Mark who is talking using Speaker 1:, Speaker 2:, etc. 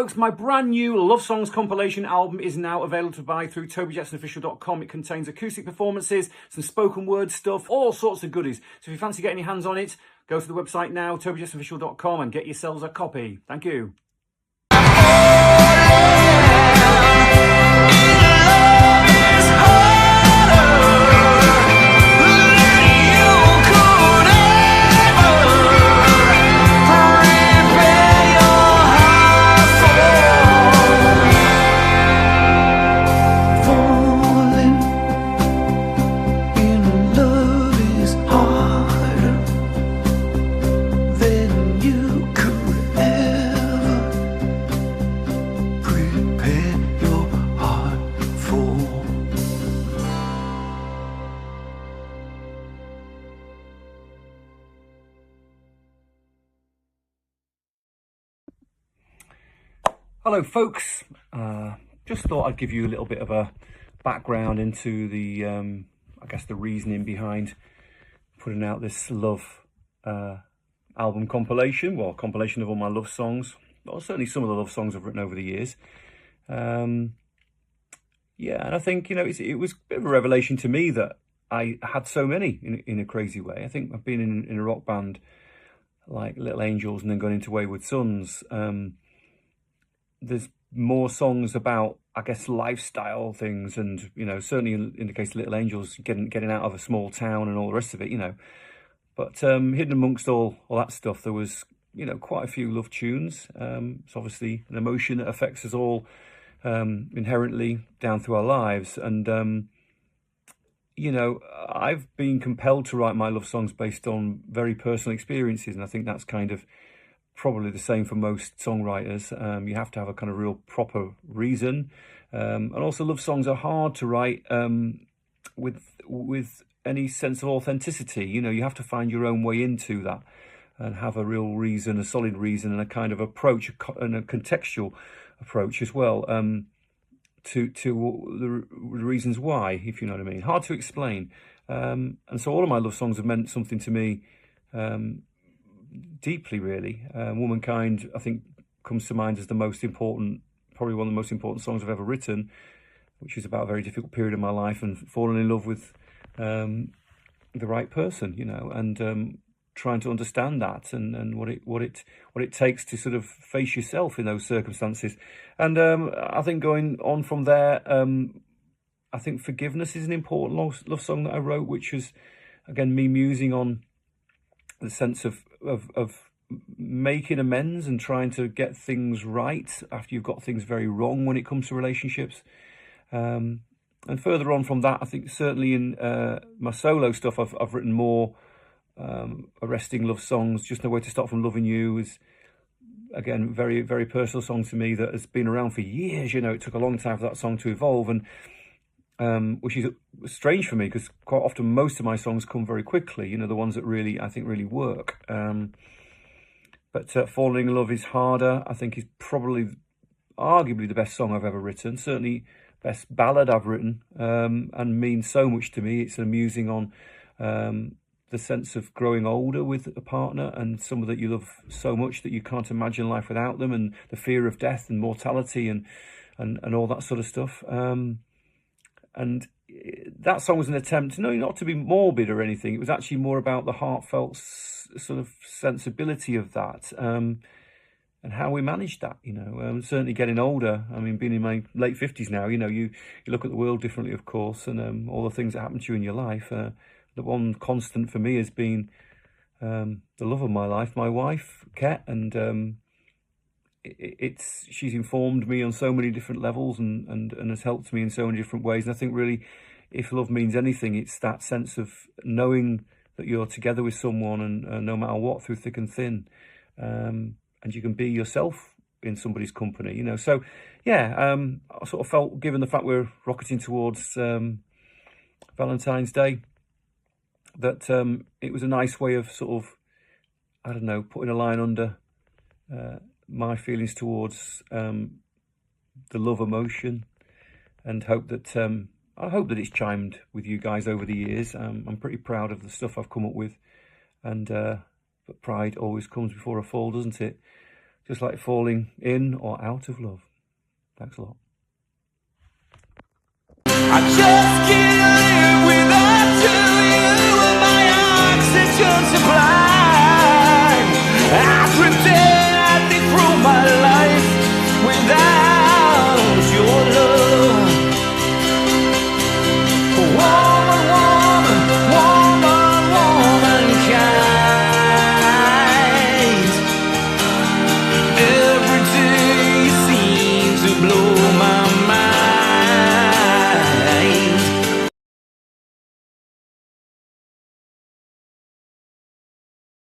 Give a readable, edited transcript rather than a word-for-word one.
Speaker 1: Folks, my brand new Love Songs compilation album is now available to buy through TobyJepsonOfficial.com. It contains acoustic performances, some spoken word stuff, all sorts of goodies. So if you fancy getting your hands on it, go to the website now, TobyJepsonOfficial.com, and get yourselves a copy. Thank you. Hello folks, just thought I'd give you a little bit of a background into the, I guess the reasoning behind putting out this love album compilation, well, compilation of all my love songs, or certainly some of the love songs I've written over the years. Yeah, and I think, you know, it was a bit of a revelation to me that I had so many in a crazy way. I think I've been in a rock band like Little Angels and then gone into Wayward Sons. There's more songs about, I guess, lifestyle things, and you know, certainly in the case of Little Angels, getting out of a small town and all the rest of it, you know. But hidden amongst all that stuff, there was, you know, quite a few love tunes. It's obviously an emotion that affects us all inherently down through our lives, and you know, I've been compelled to write my love songs based on very personal experiences, and I think that's kind of probably the same for most songwriters. You have to have a kind of real proper reason, and also love songs are hard to write with any sense of authenticity. You know, you have to find your own way into that and have a real reason, a solid reason, and a kind of approach and a contextual approach as well, to the reasons why, if you know what I mean. Hard to explain, and so all of my love songs have meant something to me deeply, really. Womankind, I think, comes to mind as the most important, probably one of the most important songs I've ever written, which is about a very difficult period of my life and falling in love with the right person, you know, and trying to understand that and what it takes to sort of face yourself in those circumstances. And I think going on from there, I think Forgiveness is an important love song that I wrote, which was, again, me musing on the sense of making amends and trying to get things right after you've got things very wrong when it comes to relationships. And further on from that, I think certainly in my solo stuff, I've written more arresting love songs. Just No Way to Stop From Loving You is, again, very, very personal song to me that has been around for years. You know, it took a long time for that song to evolve, and which is strange for me because quite often most of my songs come very quickly, you know, the ones that really, I think, really work. But Falling in Love is Harder, I think, is probably arguably the best song I've ever written, certainly best ballad I've written, and means so much to me. It's a musing on the sense of growing older with a partner and someone that you love so much that you can't imagine life without them, and the fear of death and mortality and all that sort of stuff. And that song was an attempt, no, not to be morbid or anything. It was actually more about the heartfelt sort of sensibility of that, and how we managed that, you know. Certainly getting older, I mean, being in my late 50s now, you know, you look at the world differently, of course, and all the things that happen to you in your life. The one constant for me has been the love of my life, my wife, Ket, and she's informed me on so many different levels and has helped me in so many different ways. And I think really, if love means anything, it's that sense of knowing that you're together with someone, and no matter what, through thick and thin, and you can be yourself in somebody's company, you know. So yeah, I sort of felt, given the fact we're rocketing towards Valentine's Day, that it was a nice way of sort of, I don't know, putting a line under my feelings towards the love emotion, and hope that I hope that it's chimed with you guys over the years. I'm pretty proud of the stuff I've come up with, and but pride always comes before a fall, doesn't it? just like falling in or out of love. Thanks a lot.